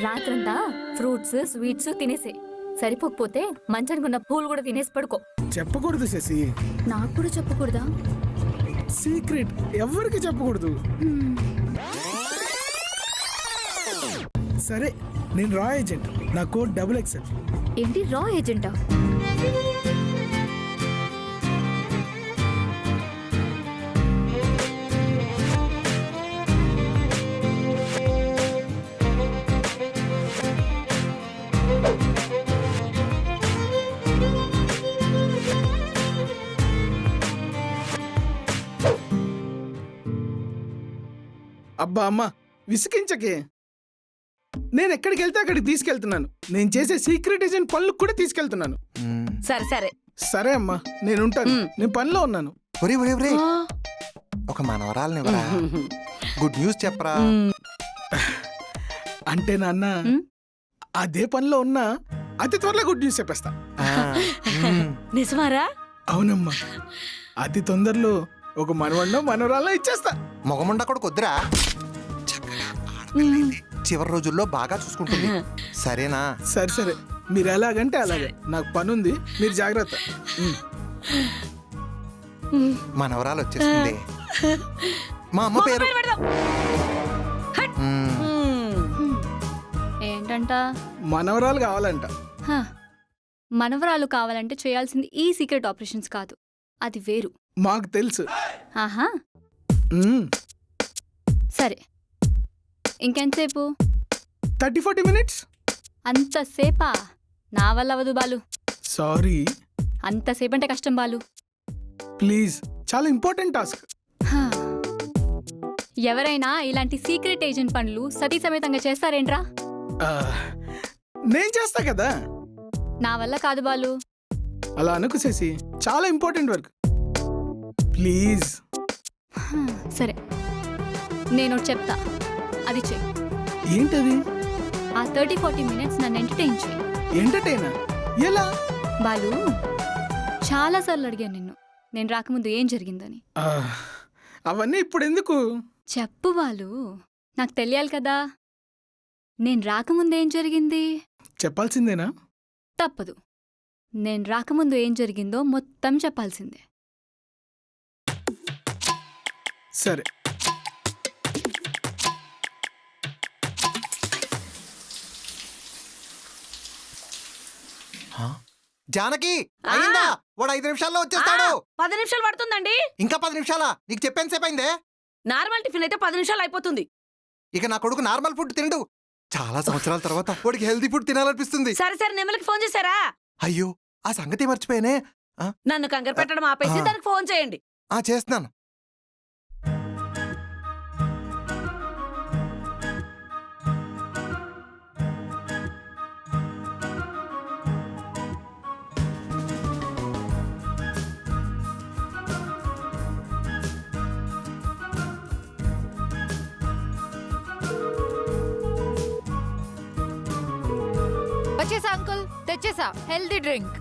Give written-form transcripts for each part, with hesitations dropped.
రాత్రంతా fruits sweets తినేసే. సరిపోకపోతే మంచానికున్న పూలు కూడా తినేసి పడుకో. చెప్పకూడదు శశి, నాకు కూడా చెప్పకూడదా? సీక్రెట్, ఎవరికి చెప్పకూడదు. సరే, నేను రా ఏజెంట్, నా కోడ్ XXL. ఏంటి రా ఏజెంటా? అబ్బా అమ్మ, విసికించకే. నేను ఎక్కడికి వెళ్తే అక్కడికి తీసుకెళ్తున్నాను. నేను చేసే సీక్రెట్ ఏజెంట్ పనులకు కూడా తీసుకెళ్తున్నాను. సరే సరే సరే అమ్మా, నేను ఉంటాను. నేను పనిలో ఉన్నాను. ఒక మనవరాలని గుడ్ న్యూస్ చెప్పరా. అంటే నాన్న, అదే పనిలో ఉన్నా అతి త్వరలో గుడ్ న్యూస్ చెప్పేస్తా. నిజమారా? అవునమ్మా, అతి తొందరలో ఒక మనవన్నో మనవరాల్లో ఇచ్చేస్తా. మొగముండ కూడా కొద్దిరా, చివరి రోజుల్లో బాగా చూసుకుంటుంది. సరేనా? సరే సరే, మీరు ఎలాగంటే అలాగే. నాకు పని ఉంది, మీరు జాగ్రత్త. మనవరాలు వచ్చేస్తుంది. మా అమ్మ పేరు ఏంటంట? మనవరాలు కావాలంట. మనవరాలు కావాలంటే చేయాల్సింది ఈ సీక్రెట్ ఆపరేషన్స్ కాదు, అది వేరు. మాకు తెలుసు. ఆహా, సరే. ఇంకెంతసేపు? 30-40 minutes. అంతసేపా? నా వల్ల అవదు బాలు. సారీ. అంతసేపు అంటే కష్టం బాలు. ప్లీజ్, చాలా ఇంపార్టెంట్ టాస్క్. ఎవరైనా ఇలాంటి సీక్రెట్ ఏజెంట్ పనులు సతీ సమేతంగా చేస్తారేంట్రా? నేను చేస్తా కదా. నా వల్ల కాదు బాలు. అలా అనుకు శశి, చాలా ఇంపార్టెంట్ వర్క్. ప్లీజ్. సరే, నేను చెప్తా, అది చెయ్యి. ఏంటది? ఆ 30-40 minutes నన్ను ఎంటర్టైన్ చేయి. ఎంటర్టైనా? ఎలా? బాలు, చాలాసార్లు అడిగాను నిన్ను, నేను రాకముందు ఏం జరిగిందని. అవన్నీ ఇప్పుడు ఎందుకు? చెప్పు బాలు, నాకు తెలియాలి కదా. నేను రాకముందు ఏం జరిగింది చెప్పాల్సిందేనా? తప్పదు. నేను రాకముందు ఏం జరిగిందో మొత్తం చెప్పాల్సిందే. సరే. జానకి, అయిందా? వాడు 5 నిమిషాల్లో వచ్చేస్తాడు. 10 నిమిషాలు పడుతుందండి. ఇంకా 10 నిమిషాలా? నీకు చెప్పేంత సేపు అయిందే. నార్మల్ టిఫిన్ అయితే 10 నిమిషాలు అయిపోతుంది. ఇక నా కొడుకు నార్మల్ ఫుడ్ తిండు. చాలా సంవత్సరాల తర్వాత వాడికి హెల్తీ ఫుడ్ తినాలనిపిస్తుంది. సరే సరే, నెమలికి ఫోన్ చేశారా? అయ్యో, ఆ సంగతి మర్చిపోయానే. నన్ను కంగారు పెట్టడం ఆపేసి దానికి ఫోన్ చేయండి. చేస్తున్నాను. వచ్చేసా అంకుల్, తెచ్చేసా హెల్దీ డ్రింక్.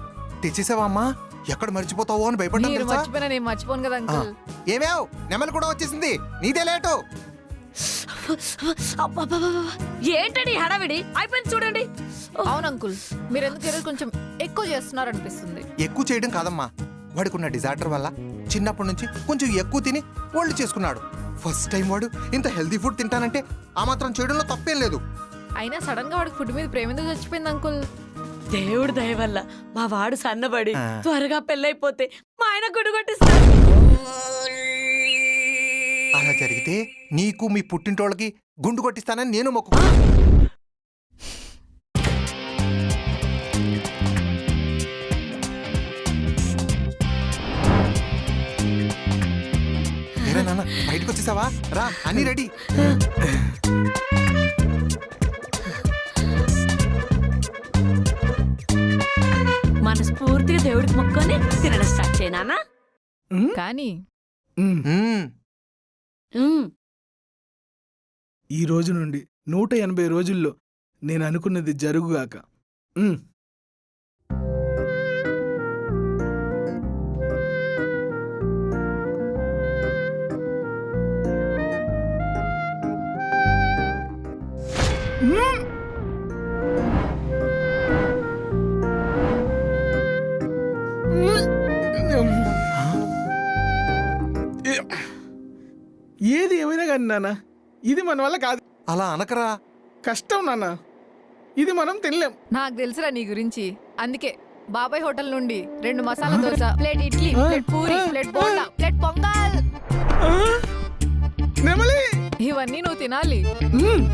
తెచ్చేసావా అమ్మా? ఎక్కడ మర్చిపోతావో అని భయపడ్డా. మీరు మర్చిపోయినా నేను మర్చిపోను కదా అంకుల్. ఏమేవ్, నెమలి కూడా వచ్చేసింది. నీదే లేటు. ఏంటండి హడావిడి? అయిపోయింది చూడండి. అవును అంకుల్, మీరు ఎందుకు ఈరోజు కొంచెం ఎక్కువ చేస్తున్నారు అనిపిస్తుంది. ఎక్కువ చేయడం కాదమ్మా, వాడికున్న డిజార్డర్ వల్ల చిన్నప్పటి నుంచి కొంచెం ఎక్కువ తిని ఓల్డ్ చేసుకున్నాడు. ఫస్ట్ టైం వాడు ఇంత హెల్దీ ఫుడ్ తింటానంటే ఆ మాత్రం చేయడంలో తప్పేం లేదు. అయినా సడన్ గా వాడికి ఫుడ్ మీద ప్రేమ ఎందుకు చచ్చిపోయింది అంకుల్? దేవుడి దయ వల్ల మా వాడు సన్నబడి త్వరగా పెళ్ళైపోతే మా ఆయన గుడి కొట్టిస్తాడు. అలా జరిగితే నీకు మీ పుట్టింటోళ్ళకి గుండు కొట్టిస్తానని నేను మొక్కుకున్నా. నాన్న, బయటకు వచ్చేసావా? రా, అన్ని రెడీ. మనస్ఫూర్తిగా దేవుడికి మొక్కుకొని తినడం స్టార్ట్ చేయనా? కానీ ఈ రోజు నుండి 180 రోజుల్లో నేను అనుకున్నది జరుగుగాక. కాదు నాన్న, ఇది మన వల్ల కాదు. అలా అనకరా. కష్టం నాన్న, ఇది మనం తినలేం. నాకు తెలుసురా నీ గురించి. అందుకే బాబాయ్ హోటల్ నుండి 2 masala dosa, plate idli, plate puri, plate bonda, plate pongal, ఆ? నెమలి ఇవన్నీ నువ్వు తినాలి. మ్మ్.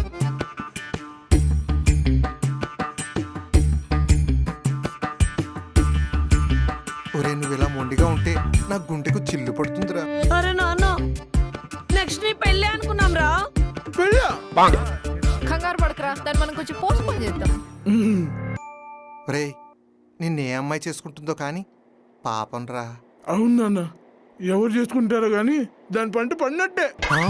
ఒరే నువ్వు ఇలా మొండిగా ఉంటే నా గుండెకు చిల్లు పడుతుందిరా. అరే నాన్న, నెక్స్ట్ నీ పెళ్ళి అనుకున్నాం రా. పెళ్ళా? కంగారు పడకరా, దాన్ని మనం కొంచెం పోస్ట్పోన్ చేద్దాం. మ్మ్. ఒరే నిన్నే అమ్మాయి చేసుకుంటుందో కానీ పాపం రా. అవును నాన్న, ఎవరు చేసుకుంటారో గాని దాని పంట పడినట్టే. ఆ?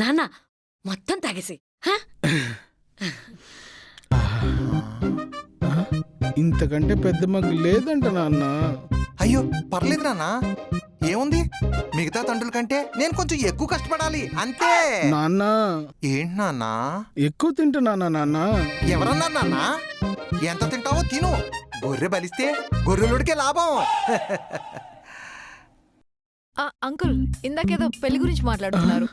నాన్న మొత్తం తాగేసి. ఇంతకంటే పెద్ద మగ్గు లేదంట నాన్న. అయ్యో పర్లేదు నాన్న, ఏముంది? మిగతా తండ్రుల కంటే నేను కొంచెం ఎక్కువ కష్టపడాలి అంతే. నాన్న ఏంటి నాన్న? ఎక్కువ తింటున్నానా నాన్న? ఎవరన్నారు నాన్న? ఎంత తింటావో తిను. గొర్రె బలిస్తే గొర్రెలుడికే లాభం. అంకుల్, ఇందాకేదో పెళ్లి గురించి మాట్లాడుతున్నారు.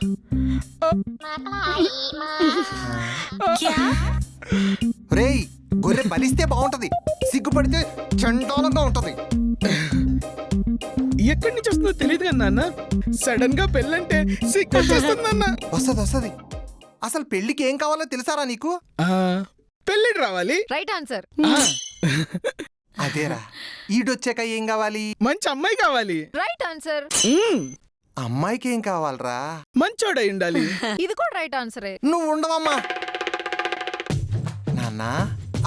రేయ్ గొర్రె బలిస్తే బాగుంటది, సిగ్గుపడితే చండాలంగా ఉంటది. ఎక్కడి నుంచి వస్తుందో తెలియదు కదా నాన్న, సడన్ గా పెళ్ళంటే సిగ్గు వచ్చేస్తుందన్న. వస్తది వస్తది. అసలు పెళ్లికి ఏం కావాలో తెలుసారా నీకు? పెళ్ళి రావాలి. Right answer. అదేరా, ఈడొచ్చాక ఏం కావాలి? మంచి అమ్మాయి కావాలి. Right answer. అమ్మాయికి ఏం కావాలరా? మంచోడై ఉండాలి. ఇది కూడా రైట్ ఆన్సరే. నువ్వు ఉండవమ్మా నాన్న.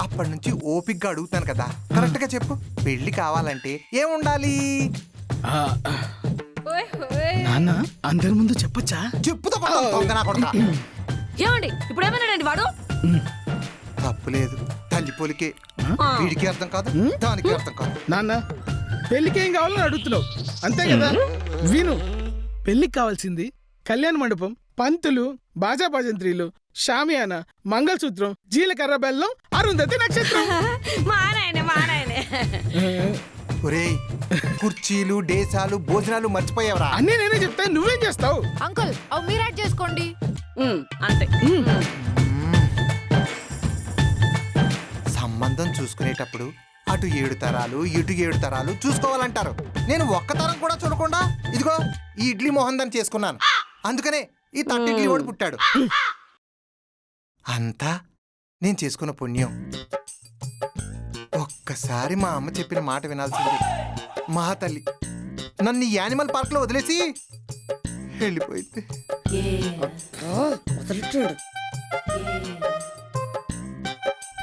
అప్పటి నుంచి ఓపిగ్గా అడుగుతాను కదా, కరెక్ట్ గా చెప్పు. పెళ్లి కావాలంటే ఏం ఉండాలి? నాన్న అందరి ముందు చెప్పొచ్చా? చెప్పుతో కొడతా కొడతా. ఏమండి ఇప్పుడు ఏమన్నాడండి వాడు? తప్పులేదు, తల్లి పోలికే. వీడికి అర్థం కాదు, దానికి అర్థం కాదు. నాన్న పెళ్ళికి ఏం కావాలని అడుగుతున్నావు అంతే కదా. విను, పెళ్లికి కావాల్సింది కళ్యాణ మండపం, పంతులు, బాజా భజంత్రీలు, షామియానా, మంగళసూత్రం, జీలకర్ర బెల్లం, అరుంధతి నక్షత్రం. మానాయనే ఒరేయ్ కుర్చీలు, డేసాలు, భోజనాలు మర్చిపోయావరా? అన్నీ నేనే చెప్తాను, నువ్వేం చేస్తావు? అంకుల్, అవి మీరు యాడ్ చేసుకోండి. అంతే. సంబంధం చూసుకునేటప్పుడు అటు 7 తరాలు ఇటు 7 తరాలు చూసుకోవాలంటారు. నేను ఒక్క తరం కూడా చూడకుండా ఇదిగో ఈ ఇడ్లీ మోహన్ చేసుకున్నాను. అందుకనే ఈ తట్టి ఇడ్లీ ఓడి పుట్టాడు. అంతా నేను చేసుకున్న పుణ్యం. ఒక్కసారి మా అమ్మ చెప్పిన మాట వినాల్సింది. మా తల్లి నన్ను ఈ యానిమల్ పార్క్ లో వదిలేసి వెళ్ళిపోయింది.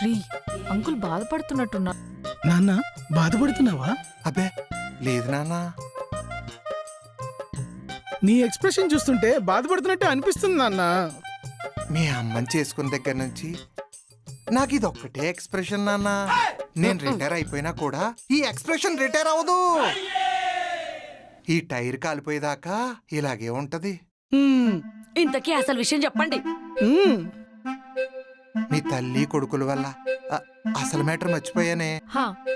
రీ, అంకుల్ బాధపడుతున్నట్టున్నా. నాన్న బాధపడుతున్నావా? అబ్బే లేదు నాన్న. నీ ఎక్స్ప్రెషన్ చూస్తుంటే బాధపడుతున్నట్టే అనిపిస్తుంది నాన్న. మీ అమ్మని చేసుకున్న దగ్గర నుంచి నాకు ఇది ఒక్కటే ఎక్స్ప్రెషన్ నాన్న. నేను రిటైర్ అయిపోయినా కూడా ఈ ఎక్స్ప్రెషన్ రిటైర్ అవ్వదు. ఈ టైర్ కాలిపోయేదాకా ఇలాగే ఉంటది. ఇంతకీ అసలు విషయం చెప్పండి. మీ తల్లి కొడుకుల వల్ల అసలు మ్యాటర్ మర్చిపోయానే.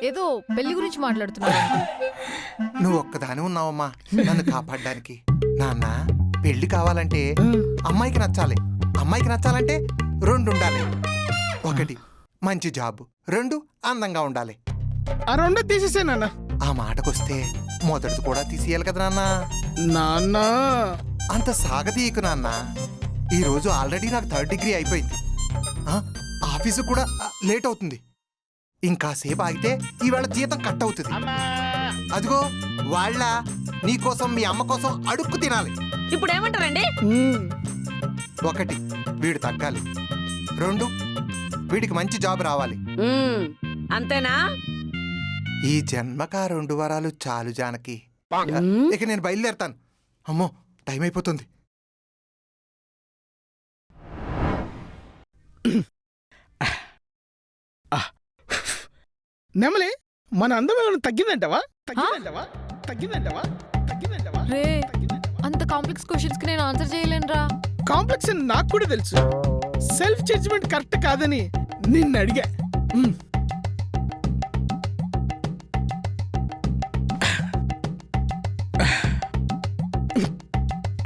ఏదో పెళ్లి గురించి మాట్లాడుతున్నారు. నువ్వు ఒక్కదాని ఉన్నావమ్మా నన్ను కాపాడడానికి. నాన్న పెళ్లి కావాలంటే అమ్మాయికి నచ్చాలి. అమ్మాయికి నచ్చాలంటే 2 ఉండాలి. 1 మంచి జాబ్, 2 అందంగా ఉండాలి. ఆ 2 తీసేసే నాన్న. ఆ మాటకొస్తే మొదటిది కూడా తీసేయాలి కదా నాన్న. నాన్న అంత సాగతీయకు నాన్న. ఈ రోజు ఆల్రెడీ నాకు 3rd డిగ్రీ అయిపోయింది. ఆఫీసు కూడా లేట్ అవుతుంది. ఇంకాసేపు ఆగితే ఈవేళ జీతం కట్ అవుతుంది. అదిగో వాళ్ళ నీకోసం మీ అమ్మ కోసం అడుక్కు తినాలి. ఇప్పుడు ఏమంటారండి? 1 వీడు తగ్గాలి, 2 వీడికి మంచి జాబ్ రావాలి. అంతేనా? ఈ జన్మకా 2 వరాలు చాలు జానకి. ఇక నేను బయలుదేరతాను. అమ్మో టైం అయిపోతుంది. నెమలి మన అందం ఏమైనా తగ్గిందంటవా? తగ్గిందంటవా? తగ్గిందంటవా? తగ్గిందంటవా? రే, అంత కాంప్లెక్స్ క్వశ్చన్స్ కి నేను ఆన్సర్ చేయలేనురా. కాంప్లెక్స్ అని నాకు కూడా తెలుసు. సెల్ఫ్ జడ్జ్మెంట్ కరెక్ట్ కాదని నిన్ను అడిగా.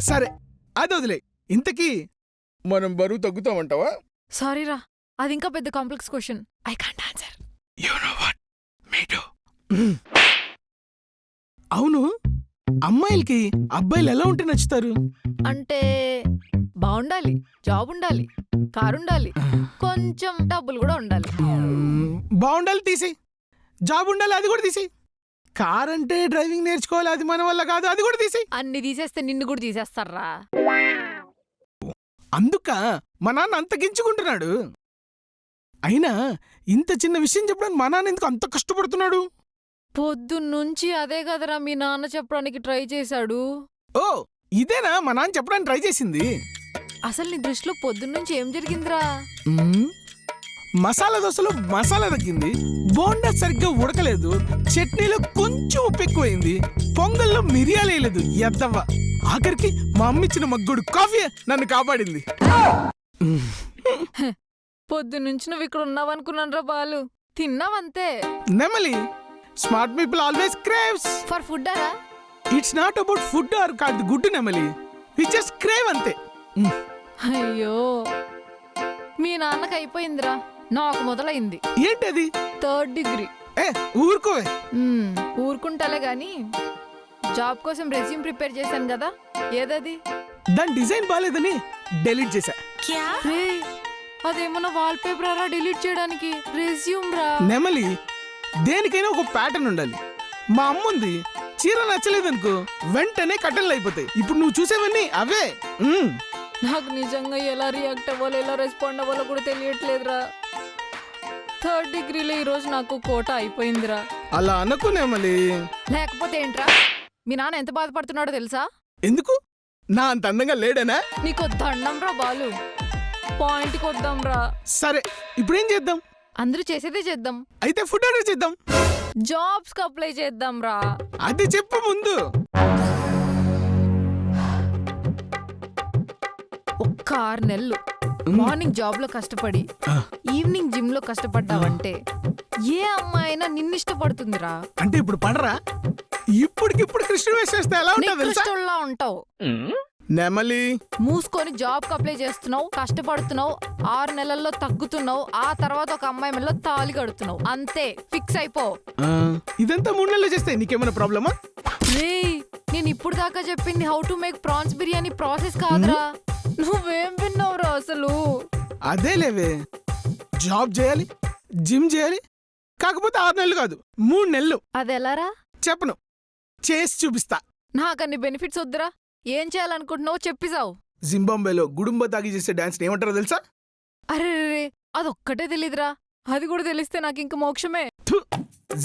సరే అది వదిలే. ఇంతకీ మనం బరువు తగ్గుతామంటావా? సారీరా, అది ఇంకా పెద్ద complex question. I can't answer. అవును, అమ్మాయిలకి అబ్బాయిలు ఎలా ఉంటే నచ్చుతారు? అంటే బాగుండాలి, జాబ్ ఉండాలి, కారు ఉండాలి, కొంచెం డబ్బులు కూడా ఉండాలి. బాగుండాలి తీసేయి, జాబ్ ఉండాలి అది కూడా తీసేయి, కార్ అంటే డ్రైవింగ్ నేర్చుకోవాలి అది మన వల్ల కాదు అది కూడా తీసేయి. అన్ని తీసేస్తే నిన్ను కూడా తీసేస్తారా? అందుక మా నాన్న అంత గించుకుంటున్నాడు. అయినా ఇంత చిన్న విషయం చెప్పడానికి మా నాన్న ఎందుకు అంత కష్టపడుతున్నాడు? పొద్దున్నుంచి అదే కదరా మీ నాన్న చెప్పడానికి ట్రై చేశాడు. ఓ ఇదేనా మా నాన్న చెప్పడానికి ట్రై చేసింది? అసలు నీ దృష్టిలో పొద్దున్నుంచి ఏం జరిగిందిరా? మసాలా దోశలో మసాలా తగ్గింది, బోండా సరిగ్గా ఉడకలేదు, చట్నీలో కొంచెం ఉప్పు ఎక్కువైంది, పొంగల్లో మిరియాలు వేయలేదు ఎద్దవ్వ. ఆఖరికి మా అమ్మ ఇచ్చిన మగ్గుడు కాఫీ నన్ను కాపాడింది. పొద్దున్నుంచి నువ్వు ఇక్కడ ఉన్నావనుకున్నానురా బాలు. తిన్నావంతే. నెమలి, smart people always craves for food అరా? It's not about food or కాదు గుడ్డు నెమలి, వి జస్ట్ క్రేవ్ అంతే. అయ్యో మీ నాన్నకి అయిపోయిందిరా, నాకు మొదలైంది. ఏంటది? 3rd degree. ఏ ఊరుకోవే. ఊరుకుంటాలే గాని జాబ్ కోసం రెజ్యూమ్ ప్రిపేర్ చేశాను కదా, ఏదది? దాని డిజైన్ బాలేదని డెలీట్ చేశా. రే, అదేమన్నా వాల్ పేపర్ రా డిలీట్ చేయడానికి? రెజ్యూమ్ రా నెమలి, దేనికైనా ఒక ప్యాటర్న్ ఉండాలి. మా అమ్ముంది, చీర నచ్చలేదనుకో వెంటనే కట్టెలు అయిపోతాయి. ఇప్పుడు నువ్వు చూసేవన్నీ అవే. నాకు నిజంగా ఎలా రియాక్ట్ అవ్వాలో ఎలా రెస్పాండ్ అవ్వాలో కూడా తెలియట్లేదురా. 3rd డిగ్రీలో ఈరోజు నాకు కోట అయిపోయిందిరా. అలా అనకు నెమలి. లేకపోతే ఏంట్రా, మీ నాన్న ఎంత బాధపడుతున్నాడో తెలుసా? ఎందుకు? నా అంత అందంగా లేడనా? నీకు దండం రా బాలు, పాయింట్కి వద్దాం రా. సరే ఇప్పుడేం చేద్దాం? అందరూ చేసేదే చేద్దాం. అయితే ఫుడ్ ఆర్డర్ చేద్దాం. జాబ్స్ కి అప్లై చేద్దాం రా. అది చెప్పు ముందు. ఒక్క 6 నెలలు మార్నింగ్ జాబ్ లో కష్టపడి ఈవినింగ్ జిమ్ లో కష్టపడ్డావంటే ఏ అమ్మాయి అయినా నిన్ను ఇష్టపడుతుందిరా. అంటే ఇప్పుడు పడరా? ఇప్పటికిప్పుడు కృష్ణ వేసేస్తే ఎలా ఉంటుంది తెలుసా? కృష్ణుల్లా ఉంటావు. నెమలి, మూసుకొని జాబ్ కి అప్లై చేస్తున్నావు, కష్టపడుతున్నావు, 6 నెలల్లో తగ్గుతున్నావు, ఆ తర్వాత ఒక అమ్మాయి మెల్లో తాళి కడుతున్నావు. అంతే, ఫిక్స్ అయిపో. ఇదంతా 3 నెలలు చేస్తే నీకేమైనా ప్రాబ్లమా? రేయ్, నేను ఇప్పుడు దాకా చెప్పింది how to make prawns biryani process కాదురా. నువ్వేం విన్నావురా అసలు? అదే లేవే, జాబ్ చేయాలి, జిమ్ చేయాలి, కాకపోతే 6 నెలలు కాదు 3 నెలలు. అదెలారా? చెప్పను, చేసి చూపిస్తా. నాకన్ని బెనిఫిట్స్ వద్దురా. ఏం చేయాలనుకుంటున్నావో చెప్పిసావు. జింబాబ్వేలో గుడుంబ తాగి చేసే డాన్స్ ఏమంటారో తెలుసా? అరే అదొక్కటే తెలీదురా. అది కూడా తెలిస్తే నాకు ఇంక మోక్షమే.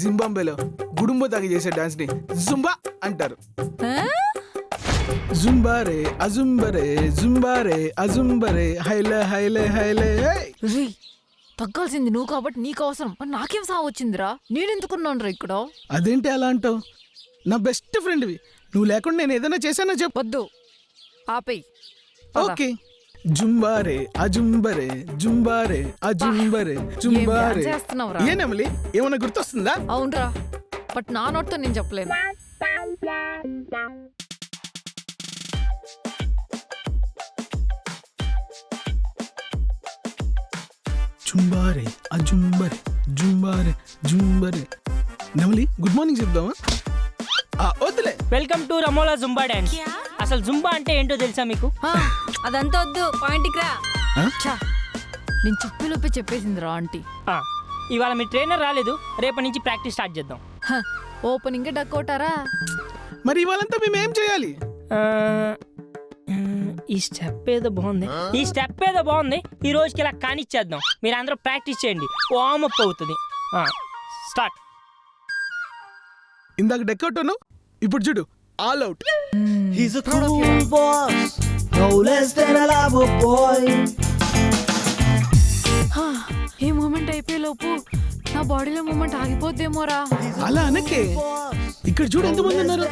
జింబాబ్వేలో గుడుంబ తాగి చేసే డాన్స్ ని జుంబా అంటారు. ఆ? జుంబారే అజుంబరే జుంబారే అజుంబరే హైలే హైలే హైలే. రీ, తగ్గాల్సింది నువ్వు కాబట్టి నీకు అవసరం. మరి నాకేం సావు వచ్చిందిరా? నేనెందుకున్నాను రా ఇక్కడ? అదేంటి అలా అంటావు? నా బెస్ట్ ఫ్రెండ్వి, నువ్వు లేకుండా నేను ఏదైనా చేశానో చెప్పు. వద్దు, ఆపేయ్. ఓకే. జుంబారే అజుంబరే జుంబారే అజుంబరే జుంబారే. చేస్తున్నావురా? ఏనమలి, ఏమన్నా గుర్తొస్తుందా? అవునరా, బట్ నా నోట్తో నేను చెప్పలేను. జుంబారే అజుంబరే జుంబారే జుంబరే. నెమలి, గుడ్ మార్నింగ్ చెప్దామా? వద్దులే. Welcome to Ramola Zumba dance. అసలు జుంబా అంటే ఏంటో తెలుసా మీకు? అదంతా వద్దు, పాయింట్కి రా. ఛా, నేను చెప్పేలోపే చెప్పేసిందిరా ఆంటీ. ఇవాళ మీ ట్రైనర్ రాలేదు, రేపటి నుంచి ప్రాక్టీస్ స్టార్ట్ చేద్దాం. ఓపెనింగ్ డక్కొట్టారా? మరి ఇవాళంతా మేము ఏం చేయాలి? ఈ స్టెప్ ఏదో బాగుంది, ఈ రోజుకి ఇలా కానిచ్చేద్దాం. మీరు అందరూ ప్రాక్టీస్ చేయండి, వార్మ్ అప్ అవుతుంది. స్టార్ట్. ఇందాక డెక్కౌట్, ఇప్పుడు చూడు all out. He's a cool boss, no less than a lover boy. ఈ మూమెంట్ అయిపోయేలోపు నా బాడీలో మూమెంట్ ఆగిపోద్దేమోరా. అలా అనకే, ఇక్కడ చూడు ఎంతమంది ఉన్నారు.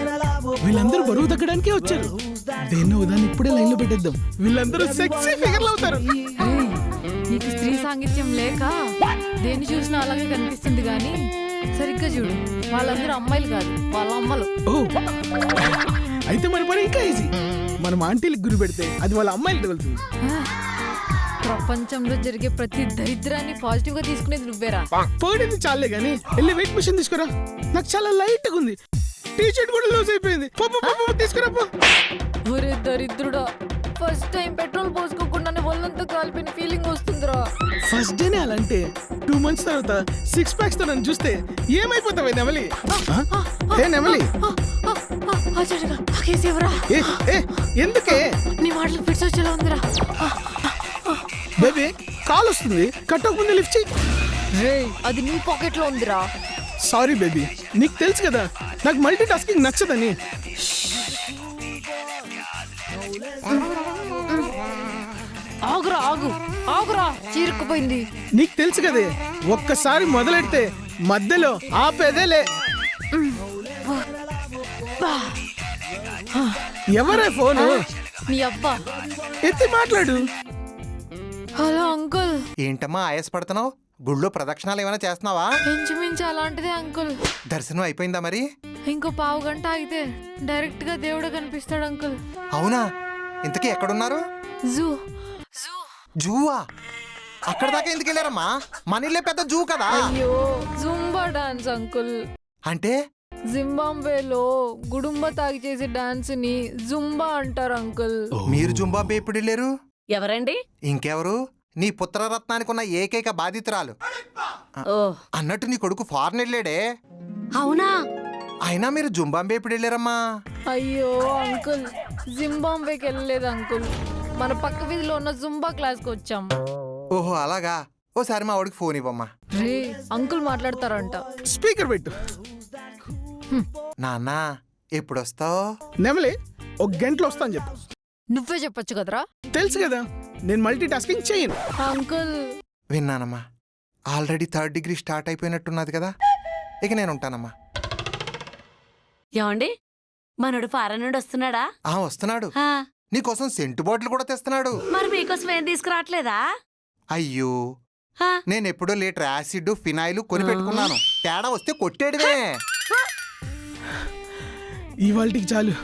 వీళ్ళందరూ బరువు తగ్గడానికే వచ్చారు. దేన్నో దాన్ని ఇప్పుడే లైన్ లో పెట్టేద్దాం. వీళ్ళందరూ సెక్సీ ఫిగర్లు అవుతారు. ఏయ్, నీకు స్త్రీ సాంగిత్యం లేక దేన్ని చూసినా అలాగే కనిపిస్తుంది కానీ సరిగ్గా చూడు, వాళ్ళందరూ అమ్మాయిలు కాదు, వాళ్ళ అమ్మలు. ఓ అయితే మన పని ఇంకా ఈజీ. మనం ఆంటీలకు గురి పెడితే అది వాళ్ళ అమ్మాయిలు తగులుతుంది. ప్రపంచంలో జరిగే ప్రతి దరిద్రాన్ని పాజిటివ్ గా తీసుకునేది నువ్వేరా. పొగిడింది చాలే గానీ వెళ్ళి వెయిట్ మిషన్ తీసుకురా. నాకు చాలా లైట్ గా ఉంది. టీ షర్ట్ కూడా లూజ్ అయిపోయింది. తీసుకురా పో. ఒరే దరిద్రుడా, ఫస్ట్ టైం పెట్రోల్ పోసుకోకుండానే ఒళ్ళంతా కాలిపోయిన ఫీలింగ్ వస్తుందిరా. ఫస్ట్ డేనే అలా అంటే 2 months తర్వాత 6 packs తో నన్ను చూస్తే ఏమైపోతావే నెమలి? ఏ నెమలి ఏ, ఏ, ఎందుకే నీ మాటలు ఫిట్స్ వచ్చేలా ఉందిరా. బేబీ కాల్ వస్తుంది, కట్టక ముందే లిఫ్ట్ చెయ్యి. రేయ్, అది నీ పాకెట్ లో ఉందిరా. సారీ బేబీ, నీకు తెలుసు కదా నాకు మల్టీ టాస్కింగ్ నచ్చదని. ఆగురా, ఆగురా, చీరుకుపోయింది. నీకు తెలుసు కదే ఒక్కసారి మొదలెడితే మధ్యలో ఆపేదేలే. ఎవరే ఫోను? నీ అబ్బా. ఎత్తి మాట్లాడు. Hello uncle. ఏంటమ్మా ఆయాసపడుతున్నావు? గుళ్ళో ప్రదక్షిణాలు ఏమైనా చేస్తున్నావా? ఇంచుమించు అలాంటిదే అంకుల్. దర్శనం అయిపోయిందా మరి? ఇంకో పావు గంట ఆగితే డైరెక్ట్ గా దేవుడు కనిపిస్తాడు అంకుల్. అవునా? ఇంతకీ ఎక్కడున్నారు? జూ. జూవా? అక్కడ దాకా ఎందుకు వెళ్ళారమ్మా? మన ఇల్లే పెద్ద జూ కదా. అయ్యో, జుంబా డాన్స్ అంకుల్. అంటే జింబాబ్వేలో గుడుంబ తాగి చేసే డాన్స్ ని జుంబా అంటారు అంకుల్. మీరు జుంబాబే ఎప్పుడు వెళ్ళారు? ఎవరండి? ఇంకెవరు? నీ పుత్రరత్నానికి ఉన్న ఏకైక బాధితురాలు. ఓ, అన్నట్టు నీ కొడుకు ఫారెన్ వెళ్ళాడే. అవునా? అయినా మీరు జుంబాంబే ఎప్పుడు వెళ్ళారమ్మా? అయ్యో అంకుల్, జింబాబ్వేకి వెళ్ళలేదు అంకుల్, మన పక్క వీధిలో ఉన్న జుంబా క్లాస్ కి వచ్చాం. ఓహో అలాగా. ఓసారి మా వాడికి ఫోన్ ఇవ్వమ్మా. రే, అంకుల్ మాట్లాడతారంట. స్పీకర్ పెట్టు. నాన్న ఎప్పుడొస్తావు? నెమలి 1 గంటలో వస్తాను చెప్పు. నువ్వే చెప్పొచ్చు కదరా. తెలుసు కదా నేను మల్టీ టాస్కింగ్ చేయను. అంకుల్. విన్నానమ్మా. ఆల్రెడీ 3rd degree స్టార్ట్ అయిపోయినట్టున్నది కదా. ఇక నేను ఉంటానమ్మా. ఏమండి, మనోడు ఫారెన్ నుండి వస్తున్నాడా? వస్తున్నాడు. ఆ, నీకోసం సెంటు బాటిల్ కూడా తెస్తున్నాడు. మరి మీకోసం ఏం తీసుకురావట్లేదా? అయ్యో, ఆ, నేను ఎప్పుడో లీటర్ యాసిడ్ ఫినాయిల్ కొని పెట్టుకున్నాను. తేడా వస్తే కొట్టేడువే. ఇవాళకి చాలు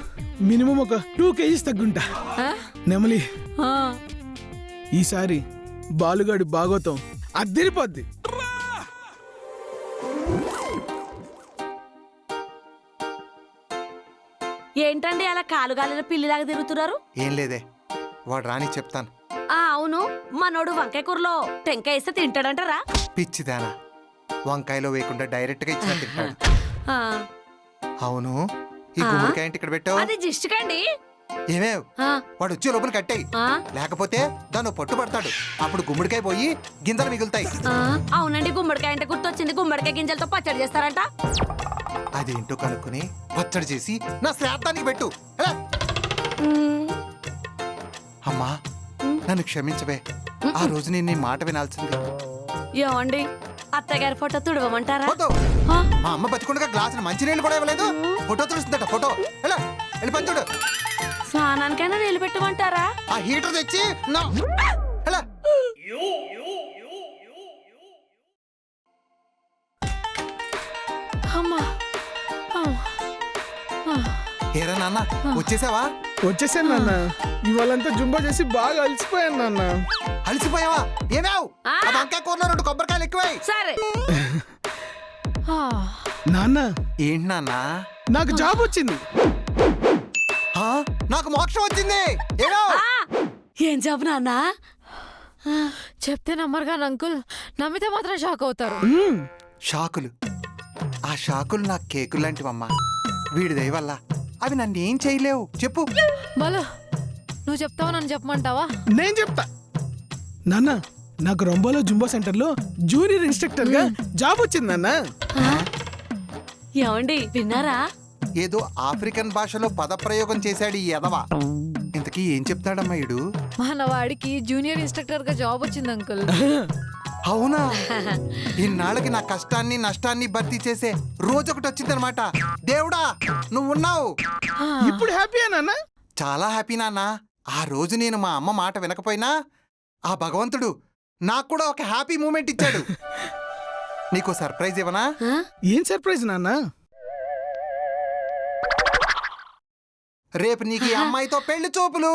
మినిమం ఒక 2 kgs తగ్గుంటా. ఆ? నెమలి ఆ. ఈసారి బాలుగాడి బాగోతాం అద్దరిపోద్ది. ఏంటండి అలా కాలుగాలిన పిల్లిలాగా తిరుగుతున్నారు? ఏం లేదే, వాడు రాని చెప్తాను. అవును, మనోడు వంకాయ కూరలో టెంకాయ వేస్తే తింటాడంటారా? పిచ్చిదానా, వంకాయలో వేయకుండా డైరెక్ట్ గా ఇచ్చిన తింటాడు. ఆ, అవును, ఈ గుమ్మడికాయ ఏంటి ఇక్కడ పెట్టావు? అది జిస్టుకండి. ఏమేవ్, ఆ, వాడు వచ్చే లోపల కట్టేయి. ఆ, లేకపోతే దాన్ని పట్టుబడతాడు. అప్పుడు గుమ్మడికాయ పోయి గింజలు మిగులుతాయి. ఆ, అవునండి, గుమ్మడికాయ అంటే గుర్తొచ్చింది. గుమ్మడికాయ గింజలతో పచ్చడి చేస్తారంట. అదేంటో కనుక్కుని పచ్చడి చేసి నా శ్రాద్ధానికి పెట్టు. ఎలా? అమ్మా, నన్ను క్షమించవే. ఆ రోజు నేను నీ మాట వినాల్సింది. ఏమండి, అత్తగారి ఫోటో తుడవమంటారా? ఫోటో? ఆ, మా అమ్మ బతికుండగా గ్లాసులు మంచినీళ్ళు కూడా ఇవ్వలేదు. ఫోటో తుడుస్తుందట. ఫోటో ఎలా? వెళ్ళి పని చూడు. స్నానానికైనా నీళ్ళు పెట్టమంటారా? ఆ హీటర్ తెచ్చి నా ఎలా? అమ్మా. ఏరా నాన్న, వచ్చేసావా? వచ్చేసాను నాన్న. ఇవాళంతా జుంబా చేసి బాగా అలసిపోయాను నాన్న. అలసిపోయావా? ఏమేవ్, ఆ వంకాయ కూరలో 2 కొబ్బరికాయలు ఎక్కువై. సరే. నాన్న ఏంటి నాన్న? నాకు జాబ్ వచ్చింది. నాకు మోక్షం వచ్చింది. ఏమేవ్? ఆ, ఏం జాబు నాన్న? చెప్తే నమ్మరు కానీ అంకుల్, నమ్మితే మాత్రం షాక్ అవుతారు. షాకులు? ఆ షాకులు నాకు కేకులు లాంటివమ్మా. వీడి దయ వల్ల అవి నన్ను ఏం చేయలేవు. చెప్పు. బాలు, నువ్వు చెప్తావా నన్ను చెప్పమంటావా? నేను చెప్తా. నాన్న నాకు రొంబోలో జుంబా సెంటర్ లో జూనియర్ ఇన్స్ట్రక్టర్ గా జాబ్ వచ్చింది నాన్న. ఏమండి, విన్నారా? ఏదో ఆఫ్రికన్ భాషలో పదప్రయోగం చేశాడు ఈ ఎదవ. ఇంతకీ ఏం చెప్తాడమ్మా ఈడు? మన వాడికి జూనియర్ ఇన్స్ట్రక్టర్ గా జాబ్ వచ్చింది అంకుల్. అవునా ఇన్నాళ్ళకి నా కష్టాన్ని నష్టాన్ని భర్తీ చేసే రోజు ఒకటి వచ్చిందనమాట. దేవుడా నువ్వు ఉన్నావు. ఇప్పుడు హ్యాపీయా నాన్న? చాలా హ్యాపీ నాన్న. ఆ రోజు నేను మా అమ్మ మాట వినకపోయినా ఆ భగవంతుడు నాకు కూడా ఒక హ్యాపీ మూమెంట్ ఇచ్చాడు. నీకు సర్ప్రైజ్ ఇవ్వనా? ఏం సర్ప్రైజ్ నాన్న? రేపు నీకు ఈ అమ్మాయితో పెళ్లి చూపులు.